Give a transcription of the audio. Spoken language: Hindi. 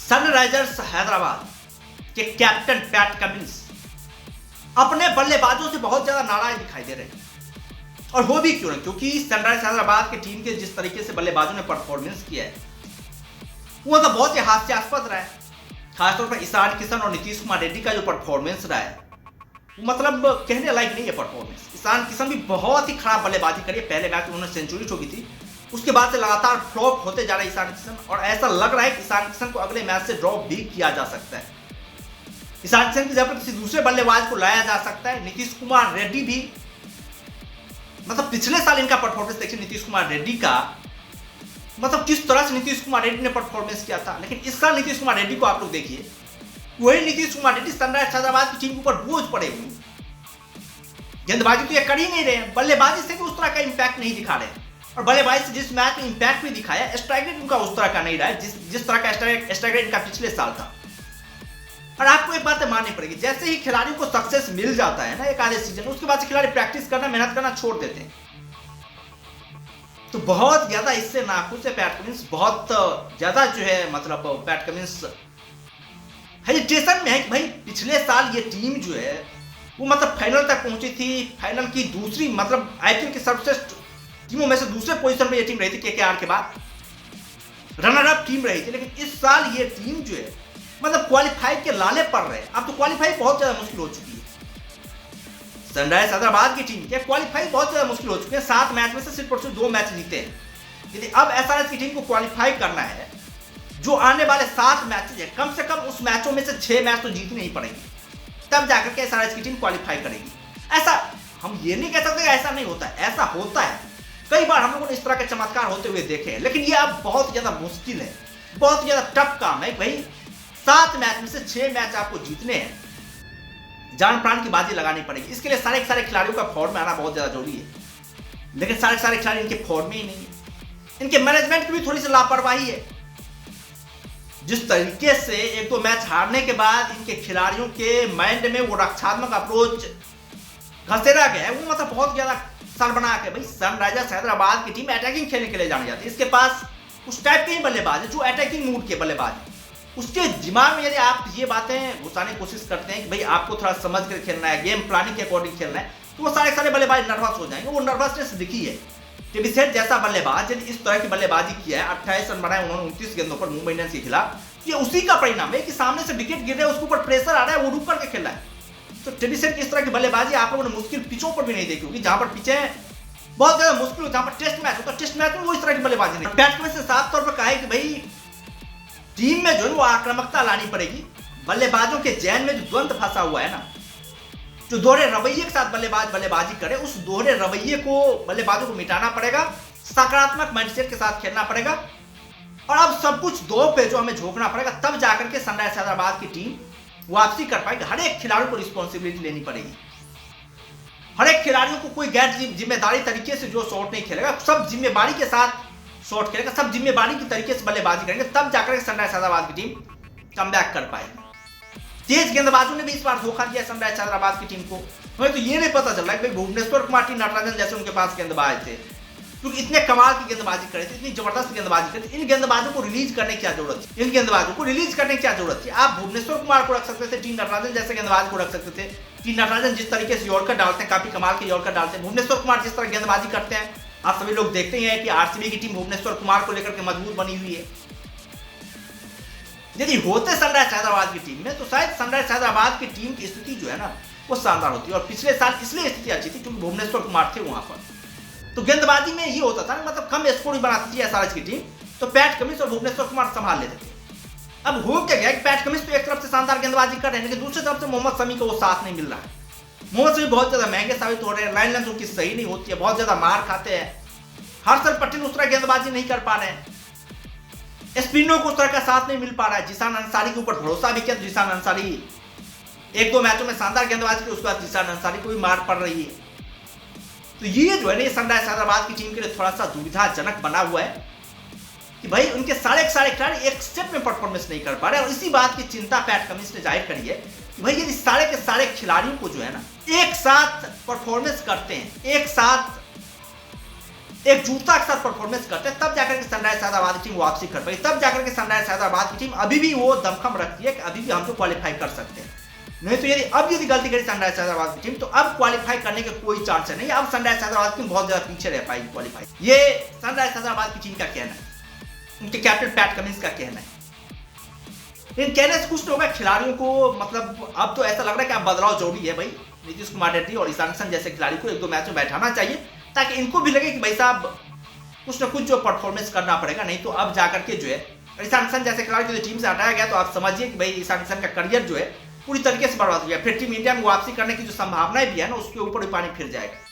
सनराइजर्स हैदराबाद के कैप्टन पैट कमिंस अपने बल्लेबाजों से बहुत ज्यादा नाराज दिखाई दे रहे हैं। और हो भी क्यों ना, क्योंकि सनराइजर्स हैदराबाद की टीम के जिस तरीके से बल्लेबाजों ने परफॉर्मेंस किया है वो तो बहुत ही हास्यास्पद रहा है। खासतौर पर ईशान किशन और नीतीश कुमार रेड्डी का जो परफॉर्मेंस रहा है वो मतलब कहने लायक नहीं है परफॉर्मेंस। ईशान किशन भी बहुत ही खराब बल्लेबाजी करी है। पहले मैच में उन्होंने सेंचुरी ठोकी थी, उसके बाद से लगातार फ्लॉप होते जा रहे हैं ईशान किशन, और ऐसा लग रहा है कि ईशान किशन को अगले मैच से ड्रॉप भी किया जा सकता है। ईशान किशन की जगह पर किसी दूसरे बल्लेबाज को लाया जा सकता है। नीतीश कुमार रेड्डी भी, मतलब पिछले साल इनका परफॉर्मेंस देखिए नीतीश कुमार रेड्डी का, मतलब किस तरह से नीतीश कुमार रेड्डी ने परफॉर्मेंस किया था। लेकिन इस साल नीतीश कुमार रेड्डी को आप लोग देखिए, वही नीतीश कुमार रेड्डी सनराइजर्स हैदराबाद की टीम के ऊपर बोझ पड़े हुए। गेंदबाजी तो ये कर ही नहीं रहे, बल्लेबाजी से भी उस तरह का इंपैक्ट नहीं दिखा रहे, और बल्लेबाजी से जिस मैच में इंपैक्ट भी दिखाया, स्ट्राइक रेट उनका उस तरह का नहीं रहा है जिस तरह का स्ट्राइक रेट इनका पिछले साल था। और आपको एक बात माननी पड़ेगी, जैसे ही खिलाड़ियों को सक्सेस मिल जाता है ना एक आधे सीजन, उसके बाद से खिलाड़ी प्रैक्टिस करना, मेहनत करना छोड़ देते हैं। तो बहुत ज्यादा इससे नाखुश है पैट कमिंस, बहुत ज्यादा जो है मतलब पैट कमिंस हेजिटेशन में है कि भाई पिछले साल ये टीम जो है वो मतलब फाइनल तक पहुंची थी, फाइनल की दूसरी मतलब आईपीएल की सर्वश्रेष्ठ टीमों में से दूसरे पोजीशन पे ये टीम रही थी केकेआर के बाद, रनर अप टीम रही थी। लेकिन इस साल ये टीम जो है मतलब क्वालिफाई के लाले पड़ रहे हैं। अब तो क्वालिफाई बहुत ज्यादा मुश्किल हो चुकी है। सनराइजर्स हैदराबाद की टीम के क्वालिफाई बहुत ज्यादा मुश्किल हो चुके हैं। 7 मैच में से सिर्फ और सिर्फ 2 मैच जीते हैं। यदि अब एसआरएच की टीम को क्वालिफाई करना है, जो आने वाले 7 मैचेज है, कम से कम उस मैचों में से 6 मैच तो जीतनी ही पड़ेगी, तब जाकर के एसआरएच की टीम क्वालिफाई करेगी। ऐसा हम ये नहीं कह सकते ऐसा नहीं होता है, ऐसा होता है। कई बार हम लोगों ने इस तरह के चमत्कार होते हुए देखे हैं, लेकिन ये अब बहुत ज्यादा मुश्किल है, बहुत ज्यादा टफ काम है। भाई 7 मैच में से 6 मैच आपको जीतने हैं, जान प्राण की बाजी लगानी पड़ेगी। इसके लिए सारे खिलाड़ियों का फॉर्म में आना बहुत ज्यादा जरूरी है। लेकिन सारे खिलाड़ी इनके फॉर्म में ही नहीं है। इनके मैनेजमेंट की भी थोड़ी सी लापरवाही है। जिस तरीके से 1-2 मैच हारने के बाद इनके खिलाड़ियों के माइंड में वो रक्षात्मक अप्रोच घसेरा गया है, वो मतलब बहुत ज्यादा सर बना के, भाई सनराइजर्स हैदराबाद की टीम अटैकिंग खेलने के लिए जानी जाती है। इसके पास उस टाइप के ही बल्लेबाज है जो अटैकिंग मूड के बल्लेबाज है। उसके दिमाग में यदि आप ये बातें घुसाने की कोशिश करते हैं कि भाई आपको थोड़ा समझ कर खेलना है, गेम प्लानिंग के अकॉर्डिंग खेलना है, तो वो सारे बल्लेबाज नर्वस हो जाएंगे। वो नर्वसनेस दिखी है। टीवी सेट जैसा बल्लेबाज यदि इस तरह की बल्लेबाजी किया है, 28 रन बनाए उन्होंने 29 गेंदों पर मुंबई इंडियंस के खिलाफ, ये उसी का परिणाम है कि सामने से विकेट गिर रहे हैं, उसके ऊपर प्रेशर आ रहा है, वो रुक करके खेल रहा है। तो टीवी सेट की इस तरह की बल्लेबाजी आप लोगों ने मुश्किल पिचों पर भी नहीं देखी होगी, जहां पर पिचें बहुत ज्यादा मुश्किल हो, जहां पर टेस्ट मैच होता है, टेस्ट मैच में वो इस तरह की बल्लेबाजी नहीं। पैट कमिंस ने साफ तौर पर कहा है कि भाई टीम में जो है वो आक्रामकता लानी पड़ेगी। बल्लेबाजों के जहन में जो द्वंद्व फंसा हुआ है ना, जो दोहरे रवैये के साथ बल्लेबाजी करे, उस दोहरे रवैये को बल्लेबाजों को मिटाना पड़ेगा, सकारात्मक माइंडसेट के साथ खेलना पड़ेगा, और अब सब कुछ दो पे जो हमें झोंकना पड़ेगा, तब जाकर के सनराइजर्स हैदराबाद की टीम वापसी कर पाएगी। हर एक खिलाड़ी को रिस्पॉन्सिबिलिटी लेनी पड़ेगी। हर एक खिलाड़ियों को कोई गैर जिम्मेदारी तरीके से जो शॉट नहीं खेलेगा, सब जिम्मेदारी के साथ शॉट खेलेगा, सब जिम्मेदारी के तरीके से बल्लेबाजी करेंगे, तब जाकर सनराइजर्स हैदराबाद की टीम कमबैक कर पाएगी। तेज गेंदबाजों ने भी इस बार धोखा दिया सनराइजर्स हैदराबाद की टीम को। हमें तो ये नहीं पता चल रहा है कि भुवनेश्वर कुमार, टी नटराजन जैसे उनके पास गेंदबाज थे, क्योंकि इतने कमाल की गेंदबाजी करे थे, इतनी जबरदस्त गेंदबाजी करे थे। इन गेंदबाजों को रिलीज करने की क्या जरूरत थी? इन गेंदबाजों को रिलीज करने की क्या जरूरत थी? आप भुवनेश्वर कुमार को रख सकते थे, टी नटराजन जैसे गेंदबाज को रख सकते थे। टी नटराजन जिस तरीके से यॉर्कर डालते हैं, काफी कमाल के यॉर्कर डालते हैं। भुवनेश्वर कुमार जिस तरह गेंदबाजी करते हैं, आप सभी लोग देखते हैं कि आरसीबी की टीम भुवनेश्वर कुमार को लेकर के मजबूत बनी हुई है। यदि होते सनराइजर्स हैदराबाद की टीम में, तो शायद सनराइजर्स हैदराबाद की टीम की स्थिति जो है ना वो शानदार होती है। और पिछले साल इसलिए स्थिति अच्छी थी क्योंकि भुवनेश्वर कुमार थे वहां पर। तो गेंदबाजी में ये होता था, मतलब कम स्कोर भी बनाती थी एसआरएच की टीम, तो पैट कमिंस और भुवनेश्वर कुमार संभाल लेते थे। अब हो क्या गया कि पैट कमिंस तो एक तरफ से शानदार गेंदबाजी कर रहे हैं, लेकिन दूसरी तरफ से मोहम्मद शमी को वो साथ नहीं मिल रहा है। मोहम्मद शमी बहुत ज्यादा महंगे साबित हो रहे हैं, लाइन लेंथ उनकी सही नहीं होती है, बहुत ज्यादा मार खाते हैं। हर्षल पटेल उस तरह गेंदबाजी नहीं कर पा रहे हैं, स्पिनरों को उस तरह का साथ नहीं मिल पा रहा है। जिशान अंसारी के ऊपर भरोसा भी किया, जिशान अंसारी 1-2 मैचों में शानदार गेंदबाजी की, उसके बाद जिशान अंसारी को भी मार पड़ रही है। तो ये जो है ना, ये सनराइजर्स हैदराबाद की टीम के लिए थोड़ा सा दुविधाजनक बना हुआ है कि भाई उनके सारे खिलाड़ी एक स्टेप में परफॉर्मेंस नहीं कर पा रहे। और इसी बात की चिंता पैट कमिंस ने जाहिर करी है कि भाई यदि सारे के सारे खिलाड़ियों को जो है ना एक साथ परफॉर्मेंस करते हैं, एक साथ एकजुटता के साथ परफॉर्मेंस करते हैं, तब जाकर के सनराइजर्स हैदराबाद की टीम वापसी कर पाई, तब जाकर के सनराइजर्स हैदराबाद की टीम अभी भी वो दमखम रखती है कि अभी भी हम तो क्वालिफाई कर सकते हैं। नहीं तो यदि गलती करी सनराइजर्स हैदराबाद की टीम तो अब क्वालिफाई करने के कोई चांस नहीं। अब सनराइजर्स हैदराबाद की टीम बहुत ज्यादा पीछे रह पाएगी क्वालिफाई। ये सनराइजर्स हैदराबाद की टीम का कहना है, उनके कैप्टन पैट कमिंस का कहना है। लेकिन कहने से कुछ नहीं होगा, खिलाड़ियों को मतलब अब तो ऐसा लग रहा है कि अब बदलाव जरूरी है भाई। नीतीश कुमार रेड्डी और ईशान किशन जैसे खिलाड़ी को 1-2 मैच में बैठाना चाहिए, ताकि इनको भी लगे कि भाई साहब कुछ ना कुछ जो परफॉर्मेंस करना पड़ेगा। नहीं तो अब जाकर के जो है ईशान किशन जैसे खिलाड़ी को टीम से हटाया गया तो आप समझिए कि भाई ईशान किशन का करियर जो है पूरी तरीके से बर्बाद हो गया। फिर टीम इंडिया में वापसी करने की जो संभावनाएं भी है ना, उसके ऊपर भी पानी फिर जाएगा।